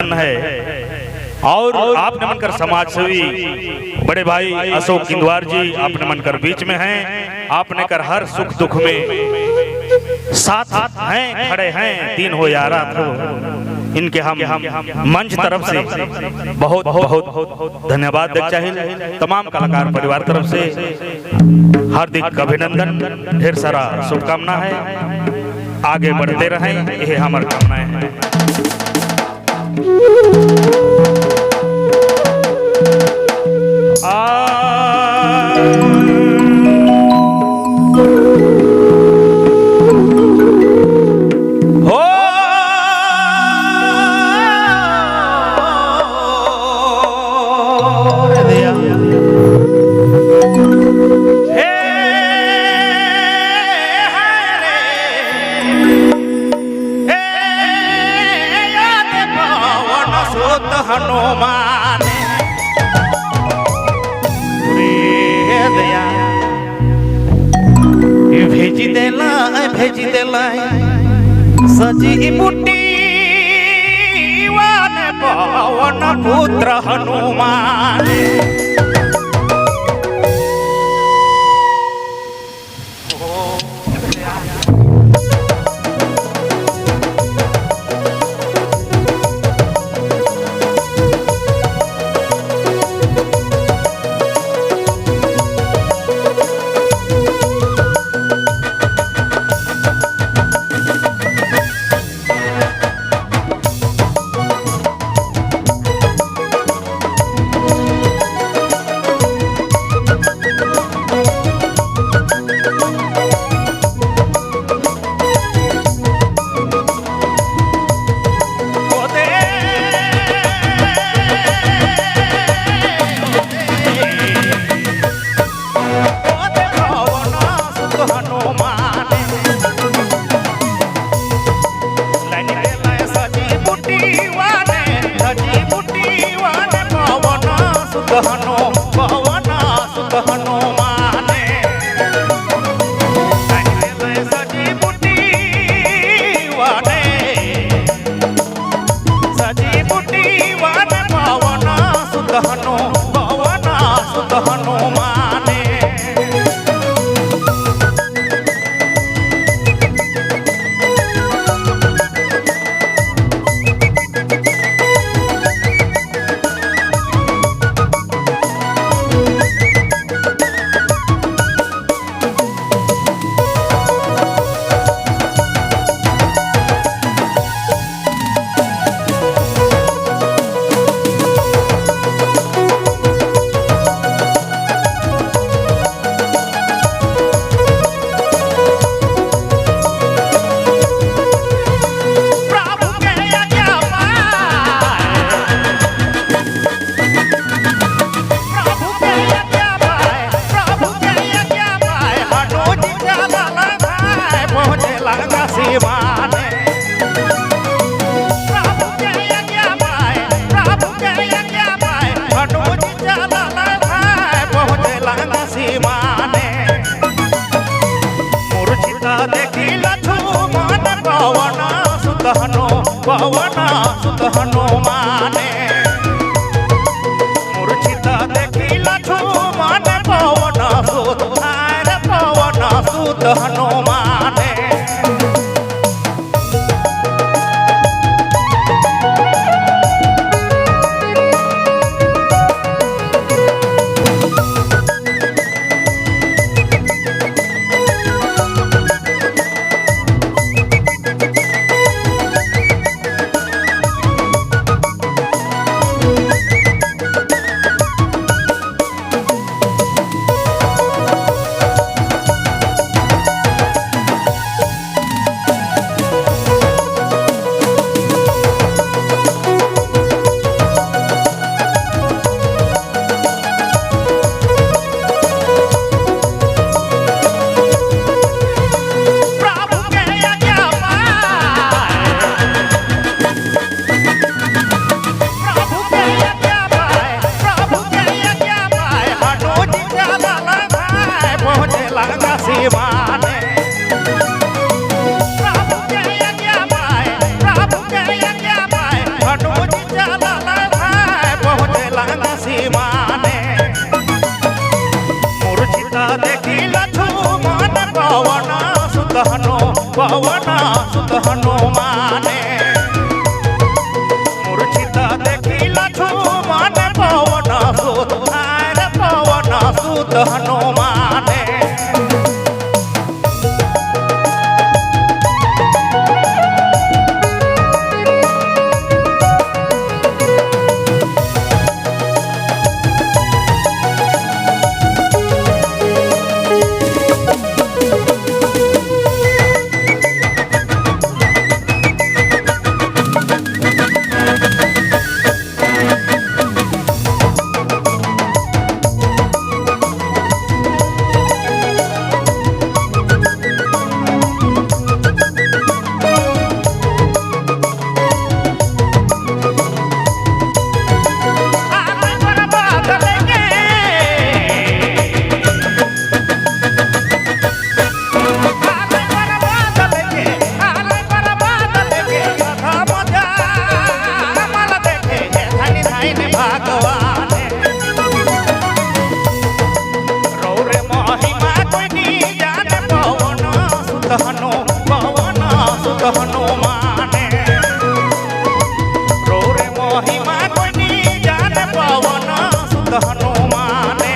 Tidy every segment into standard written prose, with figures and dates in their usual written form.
है। और आपने मनकर समाज सेवी बड़े भाई अशोक किंदवार जी आपने मनकर बीच में हैं। आपने कर हर सुख दुख में साथ हैं, खड़े हैं, तीन हो यारा तो इनके हम मंच तरफ से बहुत बहुत धन्यवाद देना चाहिए। तमाम कलाकार परिवार तरफ से हार्दिक अभिनंदन, ढेर सारा शुभकामना है। आगे बढ़ते रहें, यही हमारी कामनाएं हैं। हनुमान भेजी देला सजी बुटी वन पवन पुत्र हनुमान। पवन सुत हनुमाने मूर्छित देखी लक्ष्मण पवन सुत हनुमाने। जाला भाई पहुँचेला सीमाने मूर्छित देखी लक्ष्मण पवन सुत हनुमाने मूर्छित देखी लक्ष्मण पवन सुत हनुमाने हनुमाने रो रे महिमा कोनी जान पवन सुत हनुमाने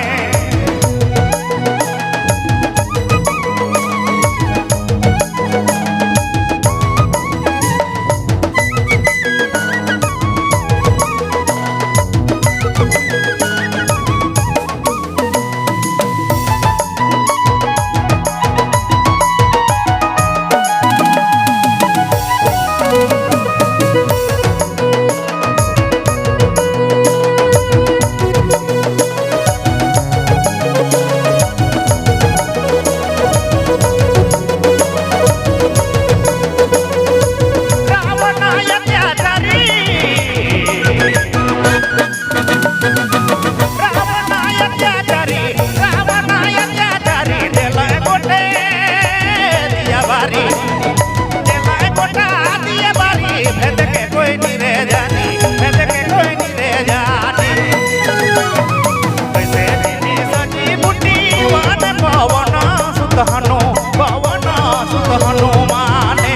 हनुमाने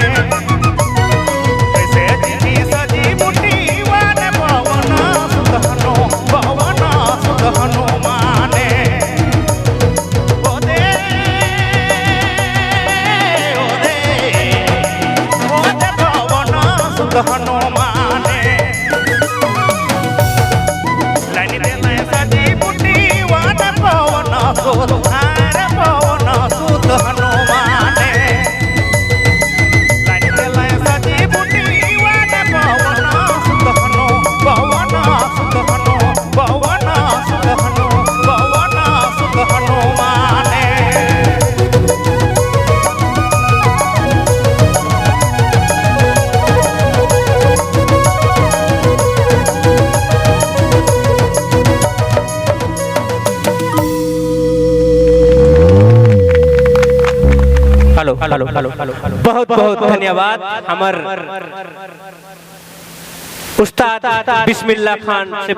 ऐसे दिनी सजी बुटी वन पवन सुत हनुमाने ओदे ओदे ओदे पवन सुत हनुमाने लाइन दे सजी बुटी वन पवन सुत हनुमाने हेलो बहुत बहुत धन्यवाद हमर उस्ताद बिस्मिल्लाह खान से